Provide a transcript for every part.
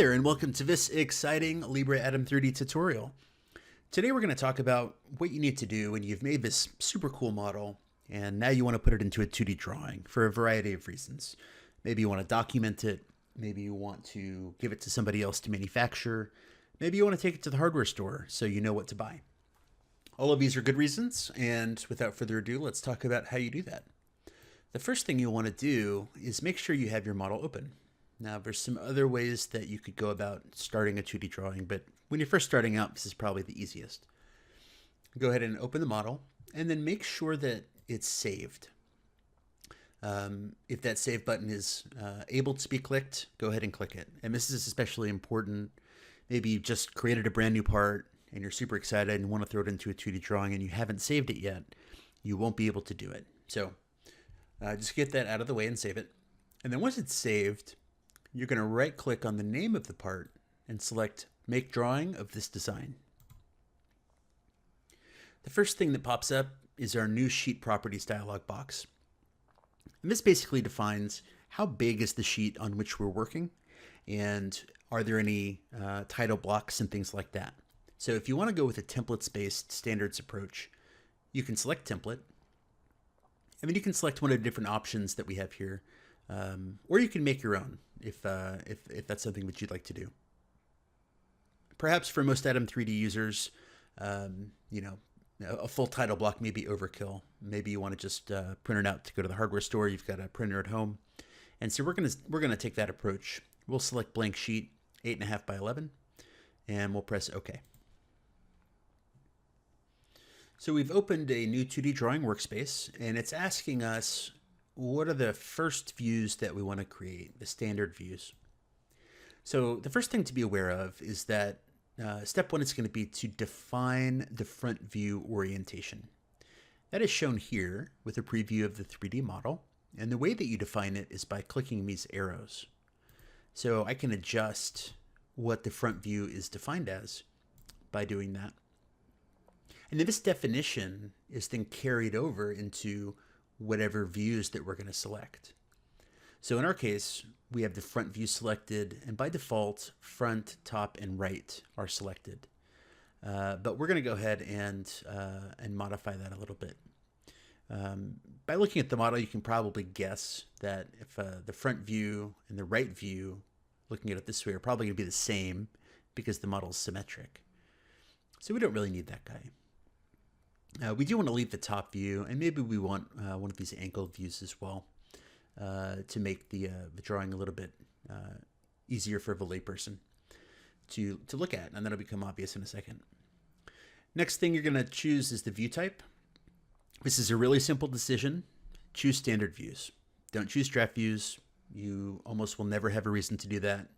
there, and welcome to this exciting Alibre Atom3D tutorial. Today we're going to talk about what you need to do when you've made this super cool model and now you want to put it into a 2D drawing for a variety of reasons. Maybe you want to document it, maybe you want to give it to somebody else to manufacture, maybe you want to take it to the hardware store so you know what to buy. All of these are good reasons, and without further ado, let's talk about how you do that. The first thing you'll want to do is make sure you have your model open. Now, there's some other ways that you could go about starting a 2D drawing, but when you're first starting out, this is probably the easiest. Go ahead and open the model, and then make sure that it's saved. If that save button is able to be clicked, go ahead and click it. And this is especially important. Maybe you just created a brand new part, and you're super excited and want to throw it into a 2D drawing, and you haven't saved it yet. You won't be able to do it. So just get that out of the way and save it. And then once it's saved, you're going to right click on the name of the part and select Make Drawing of this design. The first thing that pops up is our new Sheet Properties dialog box. And this basically defines how big is the sheet on which we're working, and are there any title blocks and things like that. So if you want to go with a templates-based standards approach, you can select template, and then you can select one of the different options that we have here, or you can make your own if that's something that you'd like to do. Perhaps for most Atom3D users, you know, a full title block may be overkill. Maybe you want to just print it out to go to the hardware store. You've got a printer at home, and so we're gonna take that approach. We'll select blank sheet 8.5 by 11, and we'll press OK. So we've opened a new 2D drawing workspace, and it's asking us what are the first views that we want to create, the standard views. So the first thing to be aware of is that step one is going to be to define the front view orientation. That is shown here with a preview of the 3D model, and the way that you define it is by clicking these arrows. So I can adjust what the front view is defined as by doing that. And then this definition is then carried over into whatever views that we're going to select. So in our case, we have the front view selected, and by default, front, top, and right are selected. But we're going to go ahead and modify that a little bit. By looking at the model, you can probably guess that if the front view and the right view, looking at it this way, are probably going to be the same because the model is symmetric. So we don't really need that guy. We do want to leave the top view, and maybe we want one of these angled views as well to make the drawing a little bit easier for the layperson to look at, and that'll become obvious in a second. Next thing you're going to choose is the view type. This is a really simple decision. Choose standard views. Don't choose draft views. You almost will never have a reason to do that.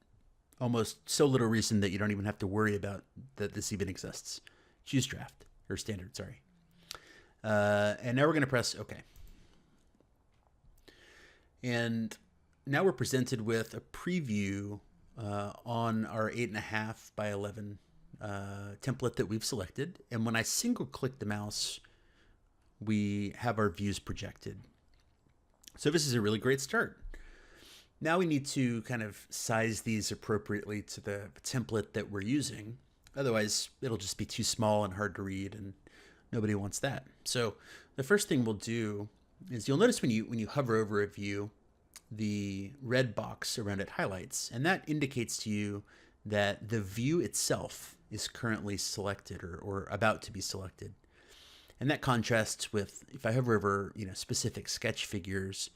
Almost so little reason that you don't even have to worry about that this even exists. Choose draft, or standard, sorry. And now we're going to press OK. And now we're presented with a preview on our 8.5 by 11 template that we've selected. And when I single click the mouse, we have our views projected. So this is a really great start. Now we need to kind of size these appropriately to the template that we're using. Otherwise, it'll just be too small and hard to read, and nobody wants that. So the first thing we'll do is you'll notice when you hover over a view, the red box around it highlights, and that indicates to you that the view itself is currently selected or about to be selected. And that contrasts with if I hover over specific sketch figures,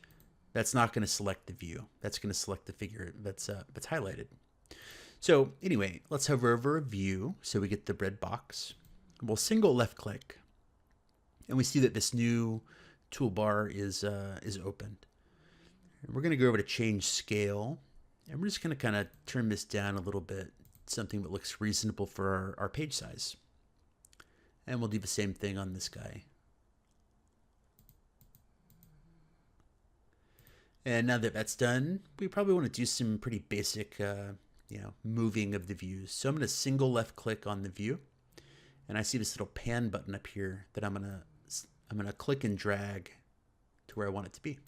that's not going to select the view. That's going to select the figure that's highlighted. So anyway, let's hover over a view so we get the red box. We'll single left click, and we see that this new toolbar is opened. And we're going to go over to change scale, and we're just going to kind of turn this down a little bit, something that looks reasonable for our page size. And we'll do the same thing on this guy. And now that that's done, we probably want to do some pretty basic moving of the views. So I'm going to single left click on the view, and I see this little pan button up here that I'm going to click and drag to where I want it to be.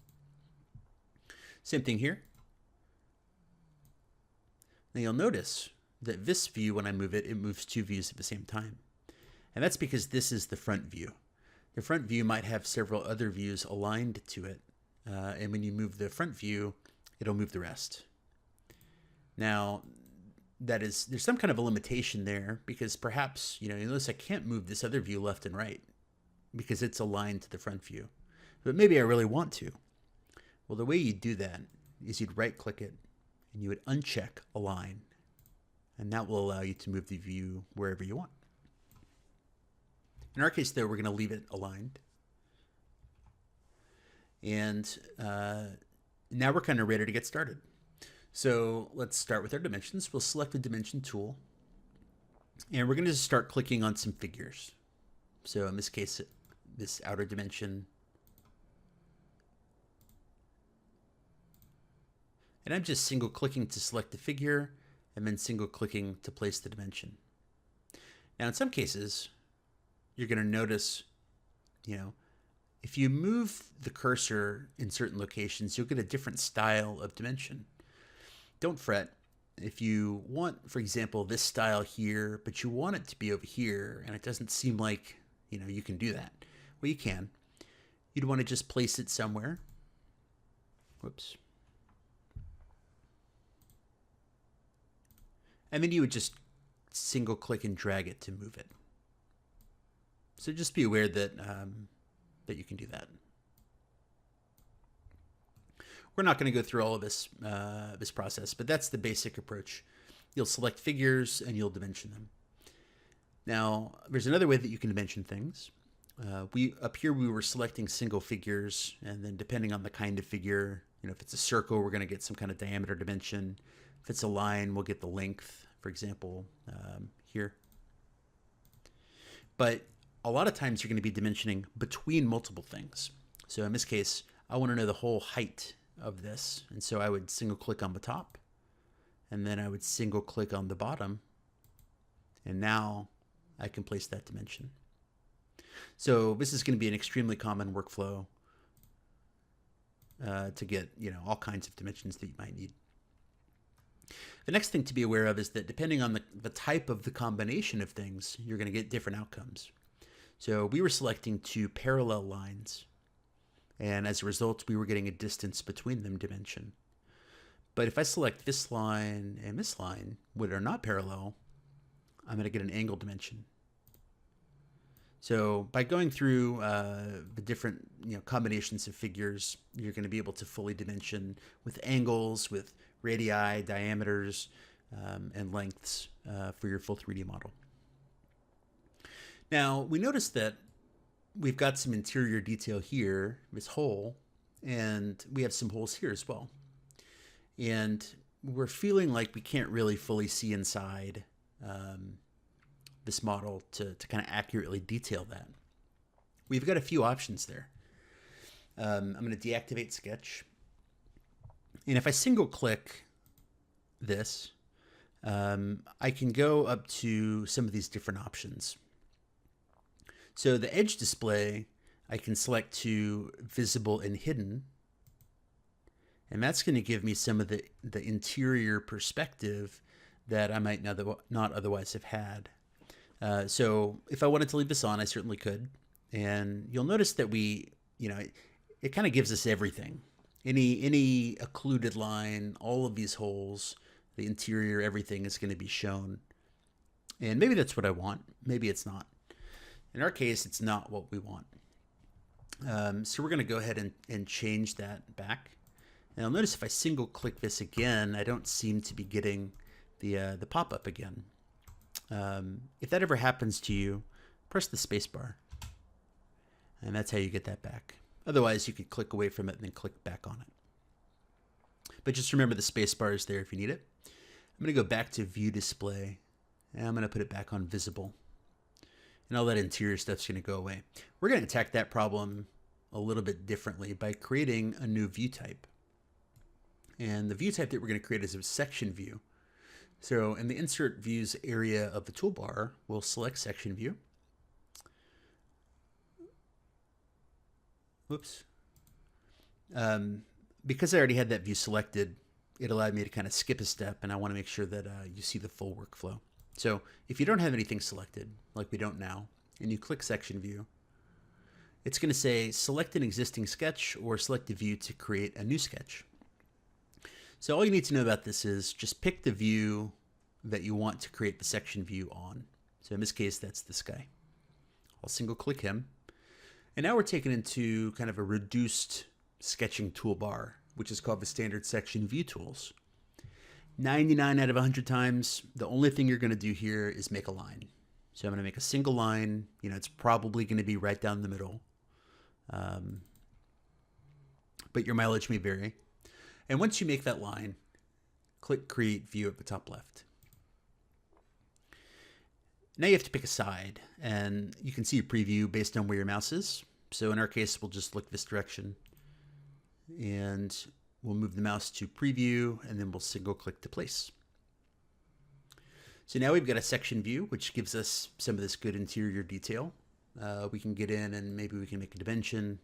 Same thing here. Now you'll notice that this view, when I move it, it moves two views at the same time. And that's because this is the front view. The front view might have several other views aligned to it. And when you move the front view, it'll move the rest. Now, there's some kind of a limitation there because perhaps, you notice I can't move this other view left and right because it's aligned to the front view. But maybe I really want to. Well, the way you do that is you'd right click it and you would uncheck Align. And that will allow you to move the view wherever you want. In our case, though, we're going to leave it aligned. And now we're kind of ready to get started. So let's start with our dimensions. We'll select the dimension tool. And we're going to just start clicking on some figures. So in this case, this outer dimension. And I'm just single clicking to select the figure and then single clicking to place the dimension. Now in some cases, you're going to notice, if you move the cursor in certain locations, you'll get a different style of dimension. Don't fret. If you want, for example, this style here, but you want it to be over here, and it doesn't seem like, you can do that. Well, you can. You'd want to just place it somewhere. Whoops. And then you would just single click and drag it to move it. So just be aware that that you can do that. We're not going to go through all of this this process, but that's the basic approach. You'll select figures and you'll dimension them. Now, there's another way that you can dimension things. Up here we were selecting single figures, and then depending on the kind of figure, if it's a circle, we're going to get some kind of diameter dimension. If it's a line, we'll get the length, for example, here. But a lot of times you're going to be dimensioning between multiple things. So in this case, I want to know the whole height of this. And so I would single click on the top, and then I would single click on the bottom. And now I can place that dimension. So this is going to be an extremely common workflow to get, all kinds of dimensions that you might need. The next thing to be aware of is that depending on the type of the combination of things, you're going to get different outcomes. So we were selecting two parallel lines, and as a result, we were getting a distance between them dimension. But if I select this line and this line, which are not parallel, I'm going to get an angle dimension. So by going through the different combinations of figures, you're going to be able to fully dimension with angles, with radii, diameters, and lengths for your full 3D model. Now, we notice that we've got some interior detail here, this hole, and we have some holes here as well. And we're feeling like we can't really fully see inside this model to kind of accurately detail that. We've got a few options there. I'm going to deactivate Sketch. And if I single click this, I can go up to some of these different options. So the edge display, I can select to visible and hidden. And that's going to give me some of the interior perspective that I might not otherwise have had. So if I wanted to leave this on, I certainly could. And you'll notice that it kind of gives us everything. Any occluded line, all of these holes, the interior, everything is going to be shown. And maybe that's what I want. Maybe it's not. In our case, it's not what we want. So we're going to go ahead and change that back. And you'll notice if I single click this again, I don't seem to be getting the pop-up again. If that ever happens to you, press the space bar. And that's how you get that back. Otherwise, you could click away from it and then click back on it. But just remember the space bar is there if you need it. I'm going to go back to View Display, and I'm going to put it back on Visible. And all that interior stuff's going to go away. We're going to attack that problem a little bit differently by creating a new view type. And the view type that we're going to create is a section view. So in the Insert Views area of the toolbar, we'll select Section View. Whoops. Because I already had that view selected, it allowed me to kind of skip a step, and I want to make sure that you see the full workflow. So if you don't have anything selected, like we don't now, and you click section view, it's going to say select an existing sketch or select a view to create a new sketch. So all you need to know about this is just pick the view that you want to create the section view on. So in this case, that's this guy. I'll single click him. And now we're taken into kind of a reduced sketching toolbar, which is called the standard section view tools. 99 out of 100 times, the only thing you're going to do here is make a line. So I'm going to make a single line. You know, it's probably going to be right down the middle. But your mileage may vary. And once you make that line, click Create View at the top left. Now you have to pick a side, and you can see a preview based on where your mouse is. So in our case, we'll just look this direction, and we'll move the mouse to preview, and then we'll single click to place. So now we've got a section view, which gives us some of this good interior detail. We can get in and maybe we can make a dimension.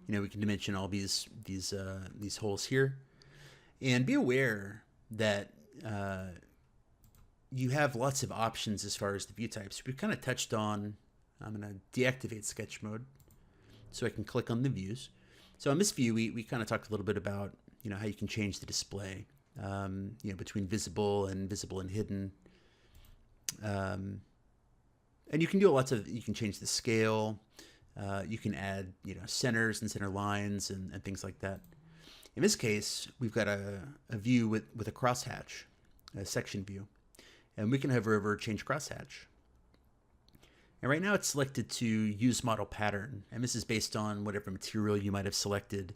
You know, we can dimension all these holes here, and be aware that you have lots of options as far as the view types. We've kind of touched on. I'm going to deactivate sketch mode, so I can click on the views. So in this view, we kind of talked a little bit about how you can change the display, between visible and hidden. And you can do you can change the scale. You can add, centers and center lines and things like that. In this case, we've got a view with a crosshatch, a section view, and we can hover over change crosshatch. And right now it's selected to use model pattern, and this is based on whatever material you might have selected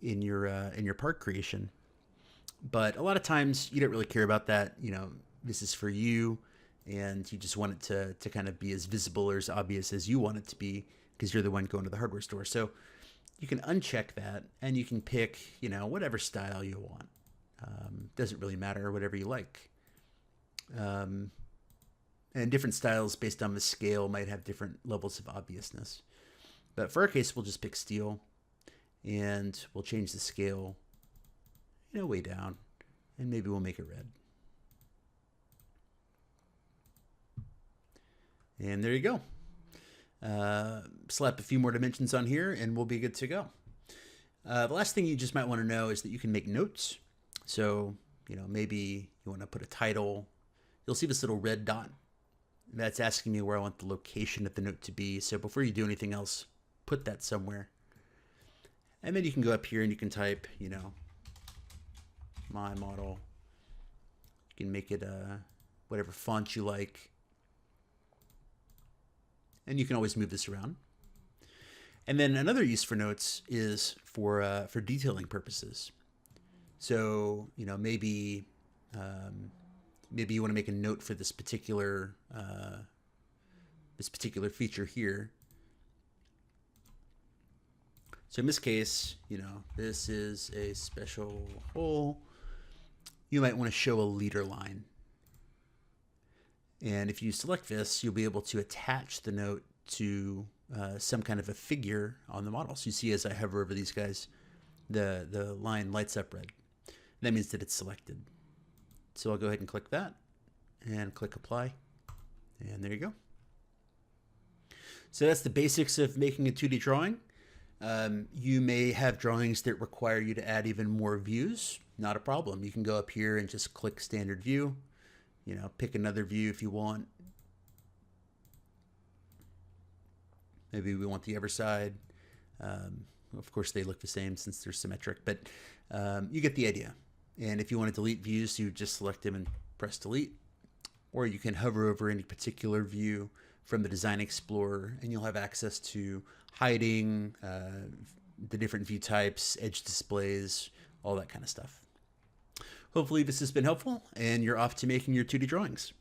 in your part creation. But a lot of times you don't really care about that. This is for you, and you just want it to kind of be as visible or as obvious as you want it to be, because you're the one going to the hardware store. So you can uncheck that, and you can pick, whatever style you want. Doesn't really matter, whatever you like. And different styles based on the scale might have different levels of obviousness. But for our case, we'll just pick steel, and we'll change the scale, way down, and maybe we'll make it red. And there you go. Slap a few more dimensions on here and we'll be good to go. The last thing you just might want to know is that you can make notes. So, maybe you want to put a title. You'll see this little red dot. That's asking me where I want the location of the note to be. So before you do anything else, put that somewhere. And then you can go up here and you can type, my model. You can make it whatever font you like. And you can always move this around. And then another use for notes is for detailing purposes. So, maybe you want to make a note for this particular feature here. So in this case, this is a special hole. You might want to show a leader line. And if you select this, you'll be able to attach the note to some kind of a figure on the model. So you see as I hover over these guys, the line lights up red. That means that it's selected. So I'll go ahead and click that and click apply. And there you go. So that's the basics of making a 2D drawing. You may have drawings that require you to add even more views. Not a problem. You can go up here and just click standard view. Pick another view if you want. Maybe we want the other side. Of course, they look the same since they're symmetric, but you get the idea. And if you want to delete views, you just select them and press delete. Or you can hover over any particular view from the Design Explorer, and you'll have access to hiding, the different view types, edge displays, all that kind of stuff. Hopefully this has been helpful, and you're off to making your 2D drawings.